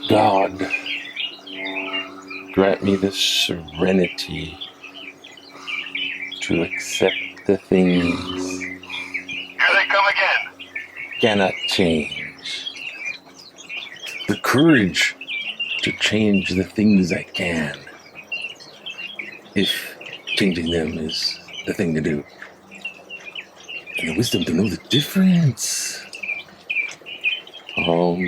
God, grant me the serenity to accept the things Here they come again. cannot change, the courage to change the things I can, if changing them is the thing to do, and the wisdom to know the difference. All right,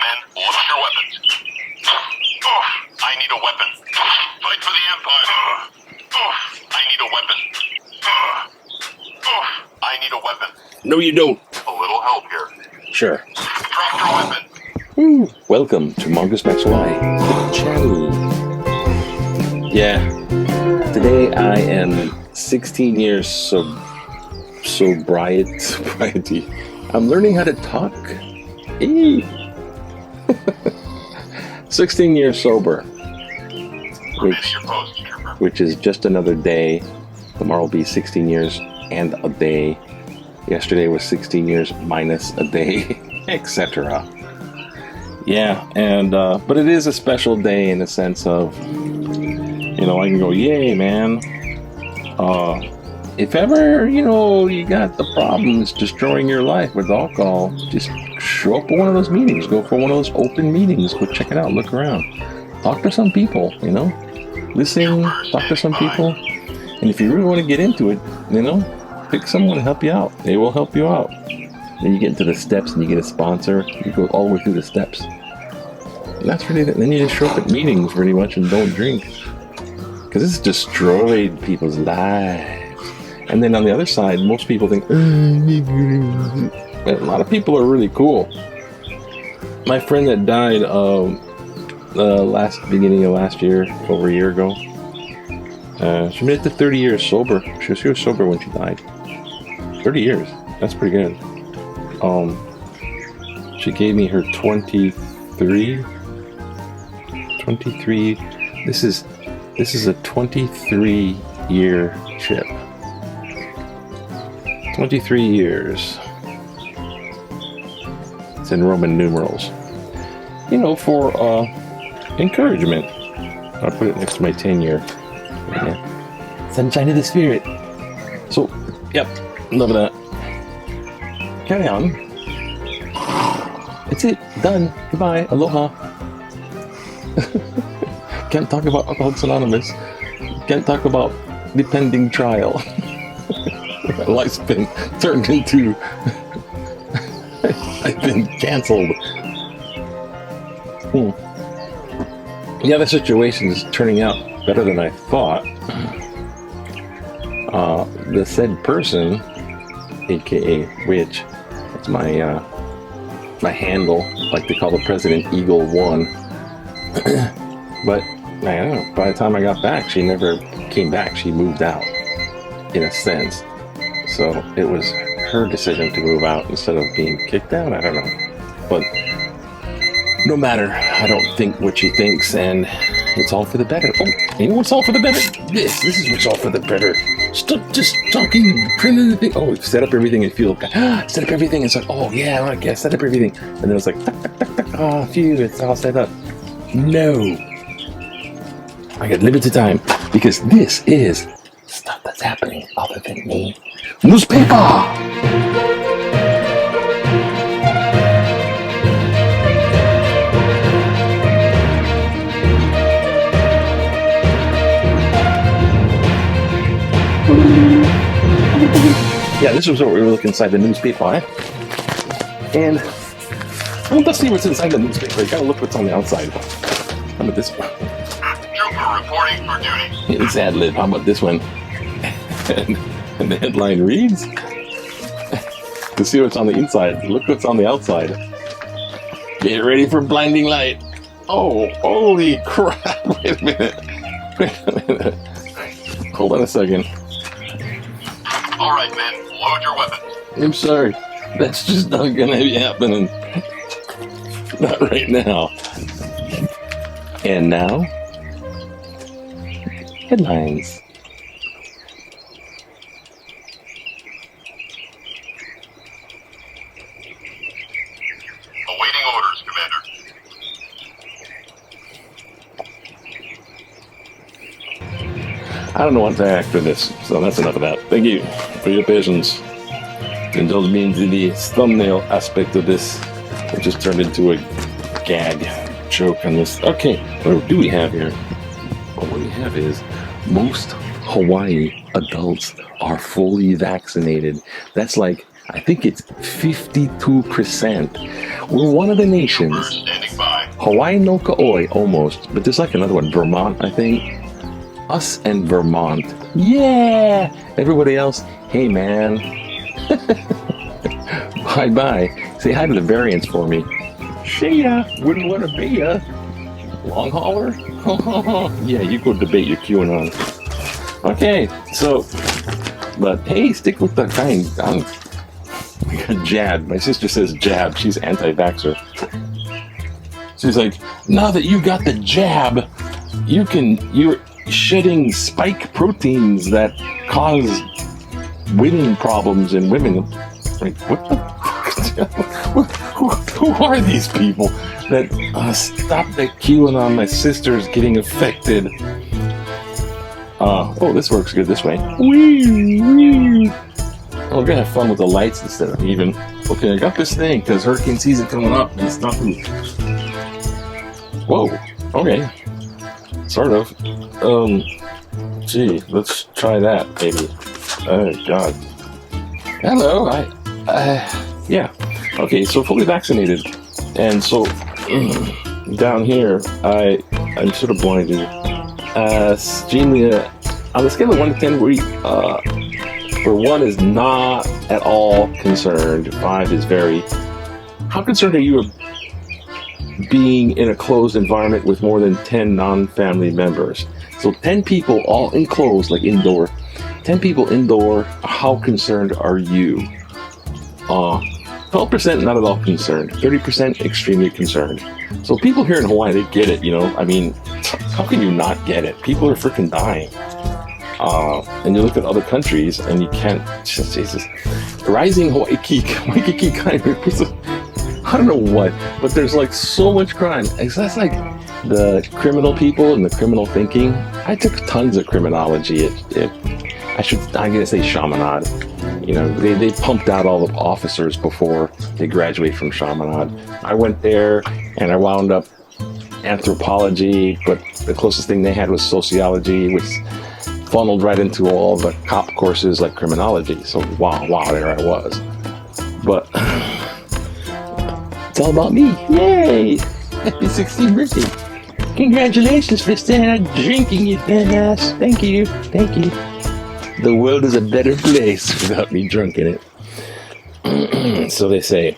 men, load your weapons. I need a weapon. Fight for the Empire. I need a weapon. I need a weapon. No, you don't. A little help here. Sure. Drop your weapon. Woo. Welcome to Mongoose Max Y, the channel. Yeah, today I am 16 years sobriety. I'm learning how to talk. 16 years sober, which is just another day. Tomorrow will be 16 years and a day. Yesterday was 16 years minus a day, etc. Yeah, and but it is a special day in the sense of, I can go, yay, man. If ever, you got the problems destroying your life with alcohol, just show up for one of those meetings. Go for one of those open meetings. Go check it out. Look around. Talk to some people, Listen, talk to some people. And if you really want to get into it, pick someone to help you out. They will help you out. Then you get into the steps and you get a sponsor. You go all the way through the steps. And that's really it. Then you just show up at meetings pretty much and don't drink. Because it's destroyed people's lives. And then on the other side, most people think, but a lot of people are really cool. My friend that died beginning of last year, over a year ago, she made it to 30 years sober. She was sober when she died. 30 years. That's pretty good. She gave me her 23. This is a 23-year chip. 23 years. It's in Roman numerals. For encouragement. I'll put it next to my 10-year. Yeah. Sunshine of the Spirit. So, yep, love that. Carry on. That's it. Done. Goodbye. Aloha. Can't talk about Alcoholics Anonymous. Can't talk about the pending trial. My life's been turned into... I've been canceled. Yeah, the situation is turning out better than I thought. The said person, aka Rich, that's my handle, like they call the president Eagle 1. But I don't know, by the time I got back, she never came back. She moved out, in a sense. So it was her decision to move out instead of being kicked out. I don't know. But no matter, I don't think what she thinks, and it's all for the better. Oh, you know what's all for the better? This is what's all for the better. Stop just talking, printing the thing. Oh, set up everything and feel, set up everything. It's like, oh yeah, I guess set up everything. And then it's like, tuck, tuck, tuck, tuck. Oh, phew, it's all set up. No. I got limited time because this is stuff that's happening other than me. Newspaper! Yeah, this was what we were looking inside the newspaper, eh? And I want to see what's inside the newspaper. You gotta look what's on the outside. How about this one? Trooper reporting for duty. It's ad lib. How about this one? And the headline reads, to see what's on the inside, look what's on the outside. Get ready for blinding light. Oh, holy crap. Wait a minute. Hold on a second. All right, men, load your weapons. I'm sorry. That's just not gonna be happening. Not right now. And now, headlines. Awaiting orders, Commander. I don't know what to act for this, so that's enough of that. Thank you for your patience. Indulge me into the thumbnail aspect of this. It just turned into a gag joke on this. Okay, what do we have here? Well, what we have is most Hawaii adults are fully vaccinated. That's like, I think it's 52%. We're one of the nations. Standing by. Hawaii no ka'oi, almost. But there's like another one, Vermont, I think. Us and Vermont. Yeah! Everybody else, hey man. Bye-bye. Say hi to the variants for me. See ya. Wouldn't want to be ya. Long hauler? Yeah, you go debate your QAnon. Okay, so, but hey, stick with the kind. Jab. My sister says jab. She's anti-vaxxer. She's like, now that you got the jab, you're shedding spike proteins that cause women problems in women. Like, what the? Who are these people that stop the QAnon? My sister's getting affected. Oh, this works good this way. Wee. Oh, we're gonna have fun with the lights instead of even. Okay, I got this thing because hurricane season coming up and it's not. Whoa. Okay. Sort of. Gee, let's try that maybe. Oh God. Hello. Yeah. Okay, so fully vaccinated, and so down here, I'm sort of blinded. Extremely, on the scale of 1 to 10, where 1 is not at all concerned, 5 is very. How concerned are you of being in a closed environment with more than 10 non-family members? So 10 people all enclosed, like indoor. 10 people indoor. How concerned are you? 12% not at all concerned. 30% extremely concerned. So people here in Hawaii, they get it, you know. I mean, how can you not get it? People are freaking dying. And you look at other countries, and you can't. Jesus, rising Waikiki kind of. I don't know what, but there's like so much crime. That's like the criminal people and the criminal thinking. I took tons of criminology. I'm gonna say Chaminade. You know, they pumped out all the officers before they graduate from Chaminade. I went there and I wound up anthropology, but the closest thing they had was sociology, which funneled right into all the cop courses like criminology. So wow, there I was. But it's all about me. Yay! Happy 16th birthday. Congratulations for staying out drinking, you dumbass. Thank you. The world is a better place without me drunk in it. So they say.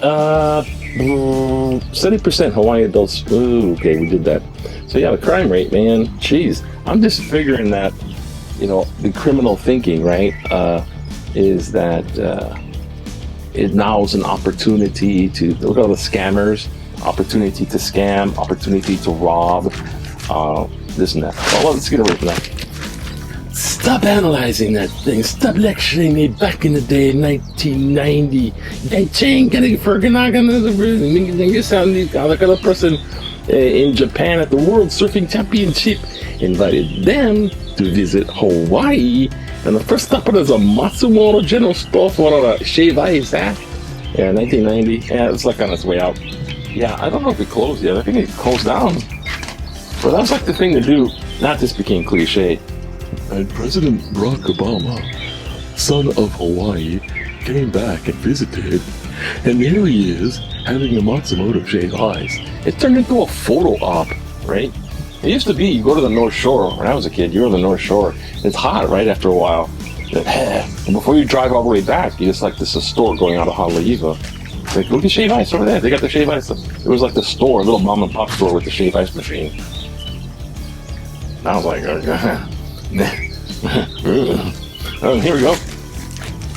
70% Hawaii adults. Ooh, okay, we did that. So yeah, the crime rate, man. Jeez, I'm just figuring that, you know, the criminal thinking, right, is that it now is an opportunity to look at all the scammers, opportunity to scam, opportunity to rob, this and that. Well, let's get away from that. Stop analyzing that thing. Stop lecturing me back in the day, 1990. You sound like a person in Japan at the World Surfing Championship. Invited them to visit Hawaii. And the first stop was a Matsumoto General Store for a shave ice, huh? Yeah, 1990. Yeah, it's like on its way out. Yeah, I don't know if it closed yet. I think it closed down. But that was like the thing to do. Not this became cliche. And President Barack Obama son of Hawaii, came back and visited, and there he is having a Matsumoto shave ice. It turned into a photo op, right? It used to be you go to the North Shore. When I was a kid, you were on the North Shore. It's hot right after a while. And before you drive all the way back, you just like this is a store going out of Honolulu. Like, look at shave ice over there. They got the shave ice. It was like the store, a little mom and pop store with the shave ice machine. And I was like, oh, here we go.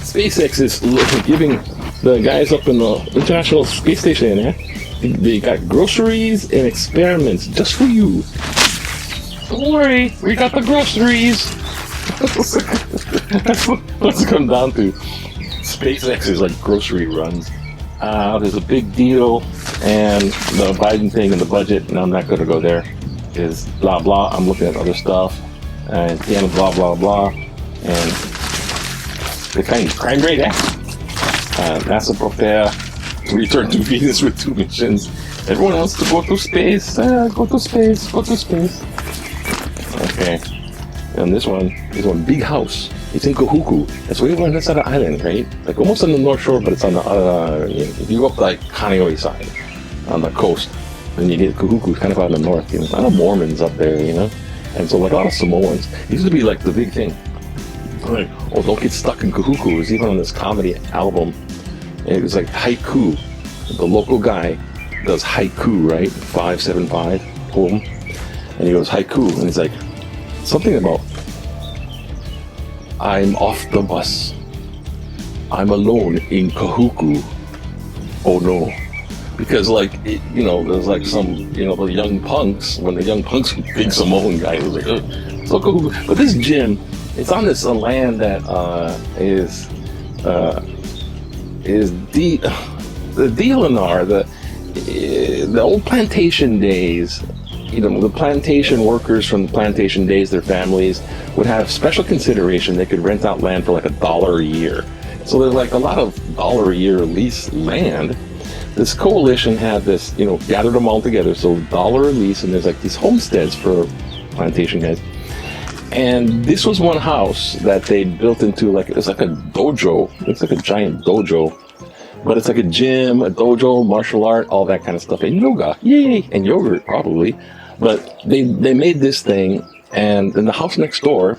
SpaceX is giving the guys up in the International Space Station, they got groceries and experiments just for you. Don't worry, we got the groceries. What's it come down to? SpaceX is like grocery runs. There's a big deal, and the Biden thing and the budget, and I'm not going to go there, is blah blah. I'm looking at other stuff, and yeah, blah blah blah, and the crime rate, NASA prepare to return to Venus with 2 missions. Everyone else to go to space, go to space. Okay, and this one, big house. It's in Kahuku. That's way over on that side of the island, right? Like almost on the North Shore, but it's on the if you go up like Kaneohe side, on the coast, then you get Kahuku, kind of out in the north. You know, a lot of Mormons up there, you know, and so like a lot of Samoans. It used to be like the big thing. Like, oh, don't get stuck in Kahuku. It was even on this comedy album. And it was like haiku. The local guy does haiku, right? 575 poem, and he goes haiku, and he's like something about, I'm off the bus. I'm alone in Kahuku. Oh no. Because like, there's like some, the young punks, when the young punks, big Samoan guy was like, so Kahuku. But this gym, it's on this land that is the Delanar, the old plantation days. The plantation workers from the plantation days, their families would have special consideration. They could rent out land for like $1 a year. So there's like a lot of $1 a year lease land. This coalition had this, gathered them all together. So $1 a lease, and there's like these homesteads for plantation guys. And this was one house that they built into it's like a dojo. It's like a giant dojo. But it's like a gym, a dojo, martial art, all that kind of stuff, and yoga, yay, and yogurt probably. But they made this thing, and then the house next door,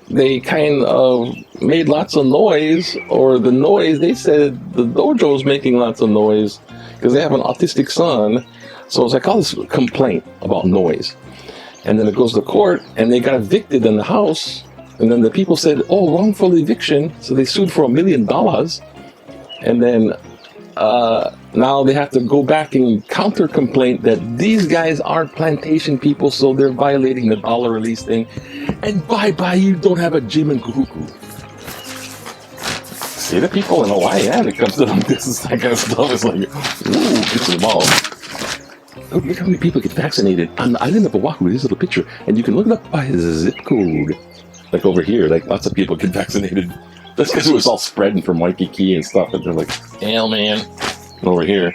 they kind of made lots of noise, or the noise, they said the dojo's making lots of noise because they have an autistic son. So it's like all this complaint about noise. And then it goes to court, and they got evicted in the house. And then the people said, oh, wrongful eviction. So they sued for $1 million. And then now they have to go back and counter complaint that these guys aren't plantation people, so they're violating the $1 release thing. And bye-bye, you don't have a gym in Kahuku. See, the people in Hawaii, when it comes to them, this is that kind of stuff. It's like, ooh, it's involved. Look how many people get vaccinated on the island of Oahu. This is a picture. And you can look it up by the zip code. Like over here, like lots of people get vaccinated. That's because it was all spreading from Waikiki and stuff. And they're like, hell man. And over here,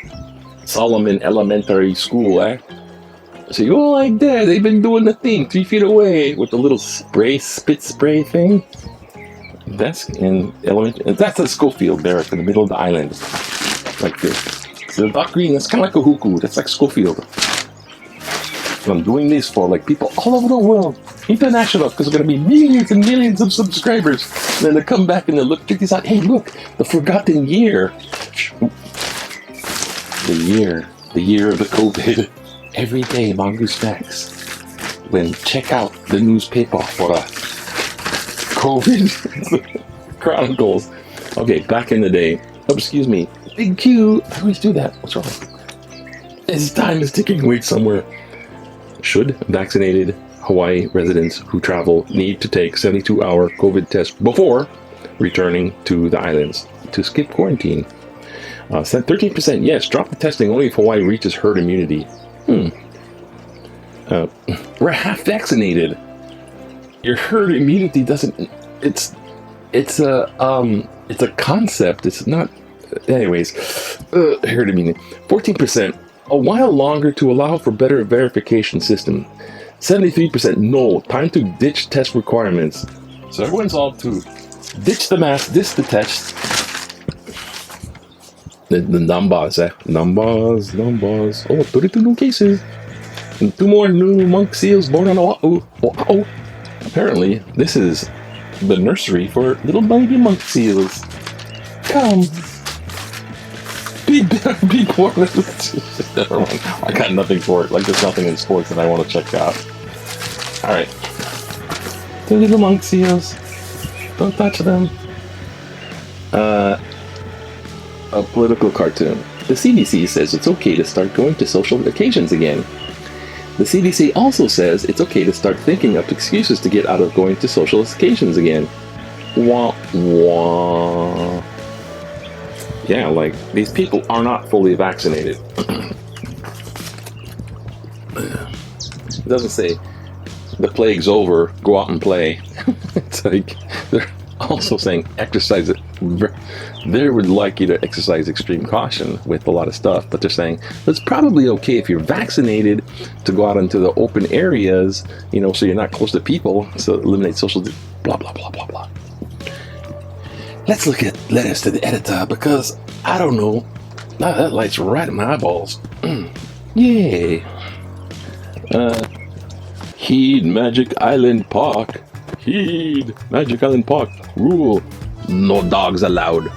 Solomon Elementary School, So you go like that. They've been doing the thing 3 feet away with the little spit spray thing. That's in elementary. That's at Schofield Barrack in the middle of the island. Like this. So the dark green, that's kind of like a Kahuku. That's like Schofield. And I'm doing this for like people all over the world. International, because there's going to be millions and millions of subscribers. And then they come back and they look, check this out. Hey, look, the forgotten year. The year of the COVID. Every day, Mongoose Facts. When check out the newspaper for the COVID Chronicles. Okay, back in the day. Oh, excuse me. Big Q. I always do that. What's wrong? His time is ticking. Wait somewhere. Should vaccinated Hawaii residents who travel need to take 72-hour COVID test before returning to the islands to skip quarantine? 13% yes. Drop the testing only if Hawaii reaches herd immunity. We're half vaccinated. Your herd immunity doesn't. It's a concept. It's not. Anyways, herd immunity. 14%. A while longer to allow for better verification system. 73% no. Time to ditch test requirements. So everyone's all to ditch the mask, ditch the test. The numbers, numbers. Oh, 32 new cases. And 2 more new monk seals born on Oahu. Oahu. Apparently, this is the nursery for little baby monk seals. Come. Be born. Never mind. I got nothing for it. Like, there's nothing in sports that I want to check out. Alright. The little monk seals. Don't touch them. A political cartoon. The CDC says it's okay to start going to social occasions again. The CDC also says it's okay to start thinking up excuses to get out of going to social occasions again. Wah, wah. Yeah, like, these people are not fully vaccinated. It doesn't say, the plague's over, go out and play. It's like, they're also saying exercise it. They would like you to exercise extreme caution with a lot of stuff, but they're saying it's probably okay if you're vaccinated to go out into the open areas, you know, so you're not close to people, so eliminate social, blah, blah, blah, blah, blah. Let's look at letters to the editor, because I don't know. Now that light's right in my eyeballs. Yay. Heed Magic Island Park. Heed Magic Island Park. Rule: no dogs allowed.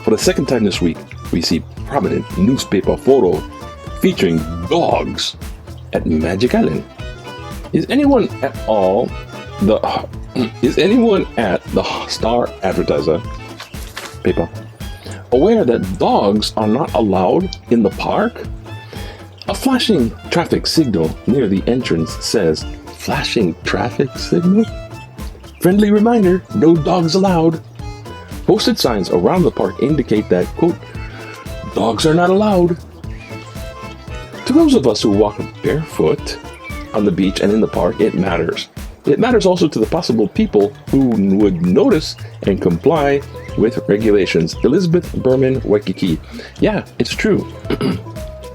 For the second time this week, we see prominent newspaper photo featuring dogs at Magic Island. Is anyone at the Star Advertiser, Pepah, aware that dogs are not allowed in the park? A flashing traffic signal near the entrance says, flashing traffic signal? Friendly reminder, no dogs allowed. Posted signs around the park indicate that, quote, dogs are not allowed. To those of us who walk barefoot on the beach and in the park, it matters. It matters also to the possible people who would notice and comply with regulations. Elizabeth Berman, Waikiki. Yeah, it's true.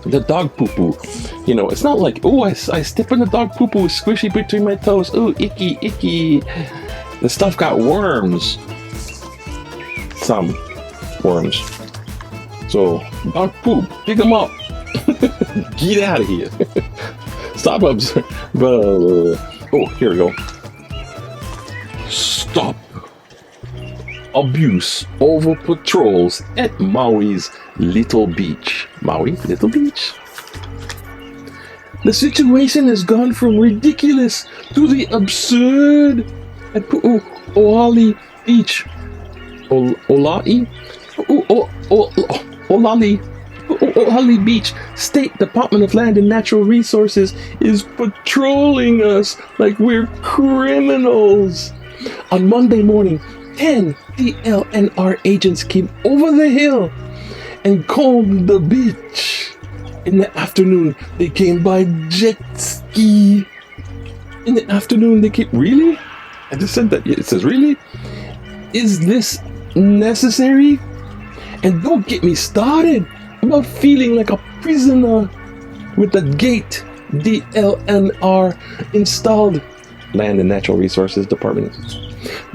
The dog poo-poo. You know, it's not like, oh, I step in the dog poo-poo, squishy between my toes. Oh, icky, icky. The stuff got worms. Some worms. So, dog poop, pick them up. Get out of here. Stop oh, here we go. Stop abuse over patrols at Maui's Little Beach. Maui, Little Beach. The situation has gone from ridiculous to the absurd at Oali Beach. Olali? Olali Beach. State Department of Land and Natural Resources is patrolling us like we're criminals. On Monday morning, 10 DLNR agents came over the hill and combed the beach. In the afternoon, they came by jet ski. In the afternoon, they came... Really? I just said that. It says, really? Is this necessary? And don't get me started about feeling like a prisoner with the gate DLNR installed, Land and Natural Resources Department,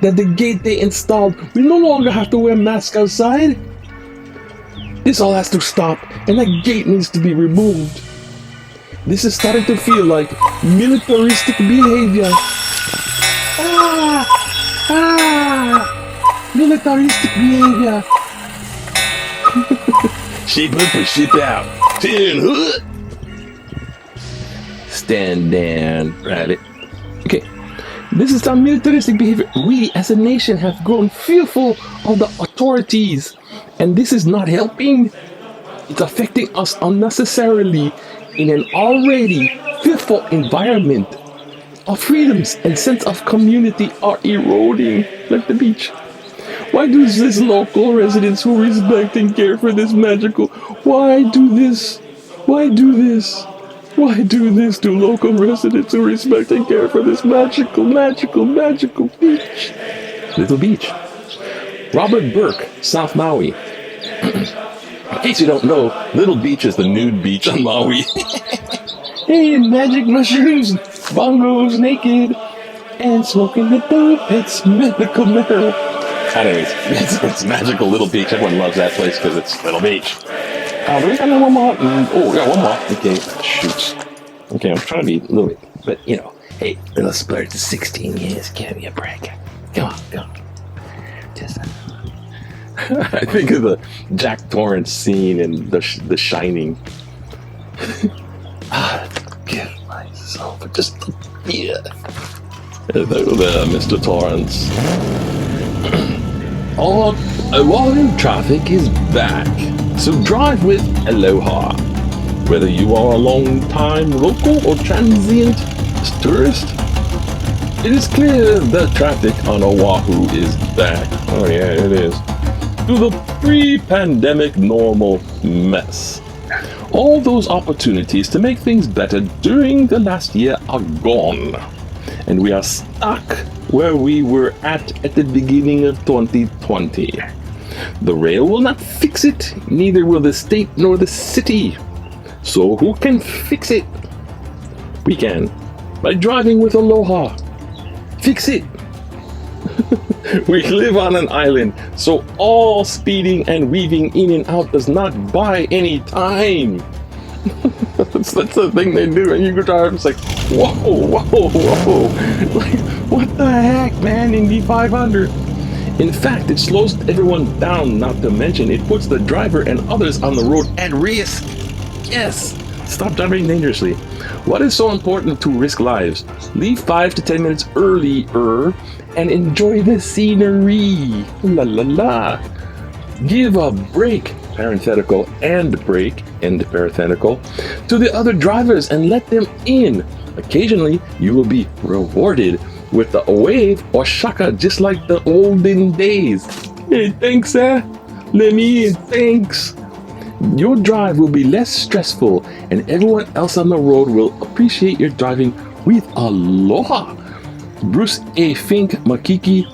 that the gate they installed, we no longer have to wear masks outside. This all has to stop, and that gate needs to be removed. This is starting to feel like militaristic behavior. Militaristic behavior. Shape up or shape out. Stand down. Right. Okay. This is some militaristic behavior. We as a nation have grown fearful of the authorities. And this is not helping. It's affecting us unnecessarily in an already fearful environment. Our freedoms and sense of community are eroding like the beach. Why do these local residents who respect and care for this magical... Why do this? Why do this? Why do this to local residents who respect and care for this magical beach? Little Beach. Robert Burke, South Maui. In case you don't know, Little Beach is the nude beach on Maui. Hey, magic mushrooms! bongos naked, and smoking the dope. It's mythical middle. Anyways, it's magical Little Beach. Everyone loves that place because it's Little Beach. Do we got one more? Oh, yeah, one more. Okay, shoots. Okay, I'm trying to be a little bit, but hey, little splurge to 16 years. Give me a break. Come on. Just. I think of the Jack Torrance scene in The Shining. Give myself just a beer. Hello there, Mr. Torrance. Our Oahu traffic is back, so drive with Aloha. Whether you are a long-time local or transient tourist, it is clear that traffic on Oahu is back. Oh yeah, it is. To the pre-pandemic normal mess. All those opportunities to make things better during the last year are gone. And we are stuck where we were at the beginning of 2020. The rail will not fix it, neither will the state nor the city. So who can fix it? We can, by driving with Aloha. Fix it. We live on an island, so all speeding and weaving in and out does not buy any time. that's the thing they do, and you go drive, it's like, whoa. Like, what the heck, man, Indy 500? In fact, it slows everyone down, not to mention it puts the driver and others on the road at risk. Yes, stop driving dangerously. What is so important to risk lives? Leave 5 to 10 minutes earlier and enjoy the scenery. La la la. Give a break, parenthetical, and break, end parenthetical, to the other drivers and let them in. Occasionally, you will be rewarded with a wave or shaka just like the olden days. Hey, thanks, sir. Let me in, thanks. Your drive will be less stressful and everyone else on the road will appreciate your driving with Aloha. Bruce A. Fink Makiki,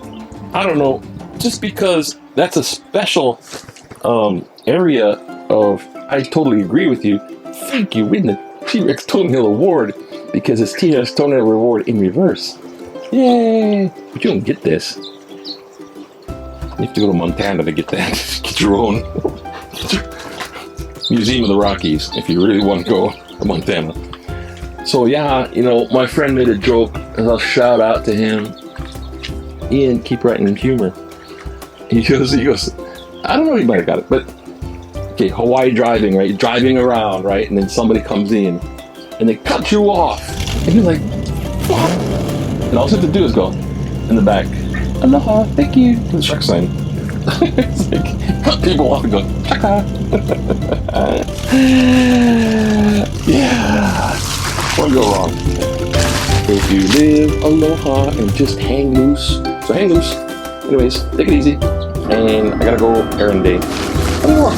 I don't know, just because that's a special area of, I totally agree with you. Thank you, win the T-Rex Toenail Award because it's T-Rex Toenail Award in reverse. Yay! But you don't get this. You have to go to Montana to get that. Get your own Museum of the Rockies if you really want to go to Montana. So yeah, my friend made a joke, and I'll shout out to him. Ian, keep writing humor. He goes, I don't know, he might have got it, but okay, Hawaii driving, right? You're driving around, right? And then somebody comes in and they cut you off. And you're like, fuck. And all you have to do is go in the back, Aloha, thank you, to the truck sign. It's like, cut people off and go, chaka. Yeah. Won't go wrong. If you live Aloha and just hang loose. So hang loose. Anyways, take it easy. And I gotta go errand day. Aloha.